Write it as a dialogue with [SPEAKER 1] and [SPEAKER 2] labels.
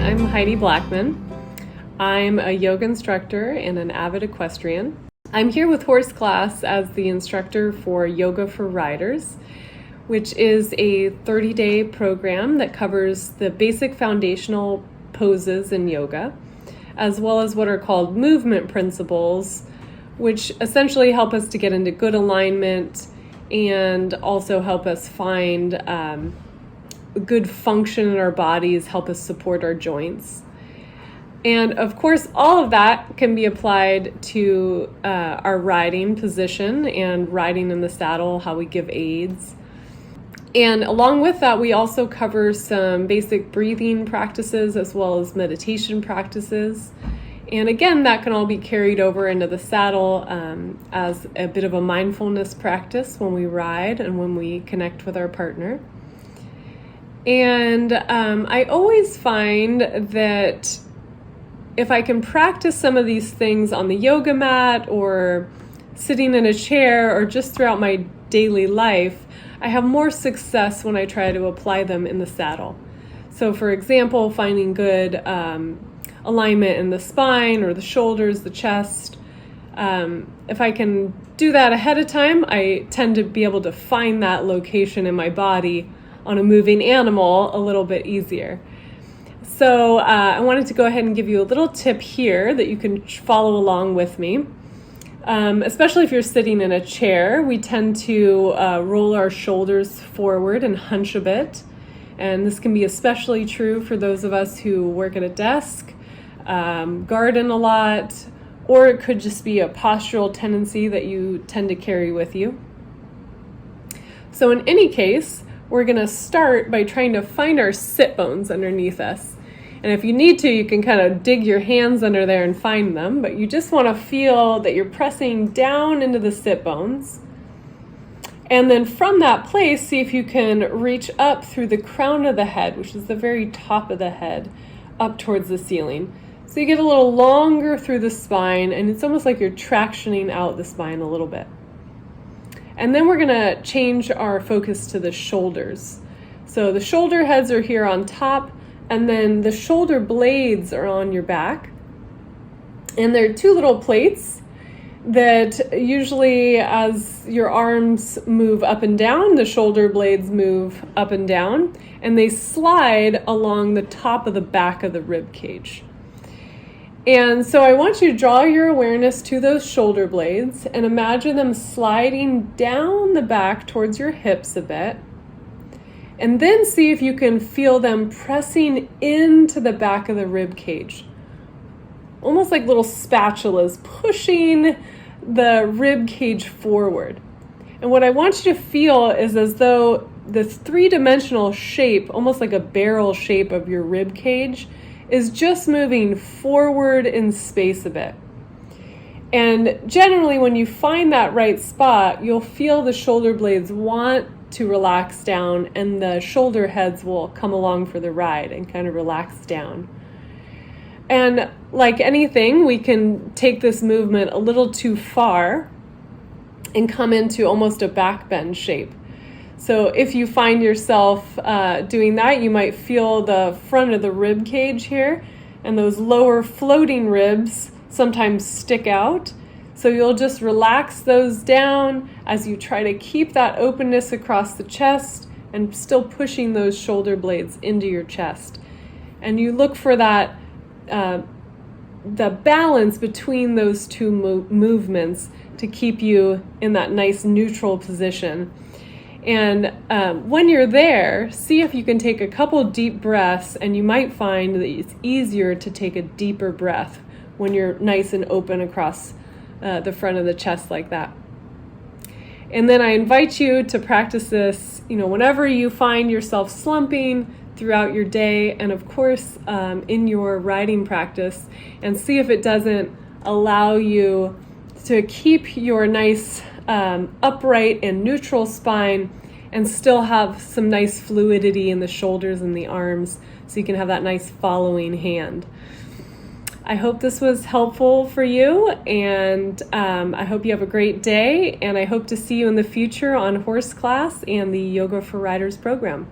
[SPEAKER 1] I'm Heidi Blackman. I'm a yoga instructor and an avid equestrian. I'm here with Horse Class as the instructor for Yoga for Riders, which is a 30-day program that covers the basic foundational poses in yoga, as well as what are called movement principles, which essentially help us to get into good alignment and also help us find good function in our bodies, help us support our joints. And of course, all of that can be applied to our riding position and riding in the saddle, how we give aids. And along with that, we also cover some basic breathing practices as well as meditation practices. And again, that can all be carried over into the saddle as a bit of a mindfulness practice when we ride and when we connect with our partner. And I always find that if I can practice some of these things on the yoga mat or sitting in a chair or just throughout my daily life, I have more success when I try to apply them in the saddle. So for example, finding good alignment in the spine or the shoulders, the chest. If I can do that ahead of time, I tend to be able to find that location in my body on a moving animal a little bit easier. So I wanted to go ahead and give you a little tip here that you can follow along with me. Especially if you're sitting in a chair, we tend to roll our shoulders forward and hunch a bit. And this can be especially true for those of us who work at a desk, garden a lot, or it could just be a postural tendency that you tend to carry with you. So in any case, we're going to start by trying to find our sit bones underneath us. And if you need to, you can kind of dig your hands under there and find them, but you just want to feel that you're pressing down into the sit bones. And then from that place, see if you can reach up through the crown of the head, which is the very top of the head, up towards the ceiling. So you get a little longer through the spine, and it's almost like you're tractioning out the spine a little bit. And then we're going to change our focus to the shoulders. So the shoulder heads are here on top, and then the shoulder blades are on your back. And there are two little plates that usually, as your arms move up and down, the shoulder blades move up and down, and they slide along the top of the back of the rib cage. And so I want you to draw your awareness to those shoulder blades and imagine them sliding down the back towards your hips a bit. And then see if you can feel them pressing into the back of the rib cage. Almost like little spatulas pushing the rib cage forward. And what I want you to feel is as though the three-dimensional shape, almost like a barrel shape of your rib cage, is just moving forward in space a bit. And generally, when you find that right spot, you'll feel the shoulder blades want to relax down and the shoulder heads will come along for the ride and kind of relax down. And like anything, we can take this movement a little too far and come into almost a back bend shape. So if you find yourself doing that, you might feel the front of the rib cage here, and those lower floating ribs sometimes stick out. So you'll just relax those down as you try to keep that openness across the chest and still pushing those shoulder blades into your chest. And you look for that, the balance between those two movements to keep you in that nice neutral position. And when you're there, see if you can take a couple deep breaths, and you might find that it's easier to take a deeper breath when you're nice and open across the front of the chest like that. And then I invite you to practice this, whenever you find yourself slumping throughout your day, and of course in your riding practice, and see if it doesn't allow you to keep your nice upright and neutral spine and still have some nice fluidity in the shoulders and the arms so you can have that nice following hand. I hope this was helpful for you, and I hope you have a great day, and I hope to see you in the future on Horse Class and the Yoga for Riders program.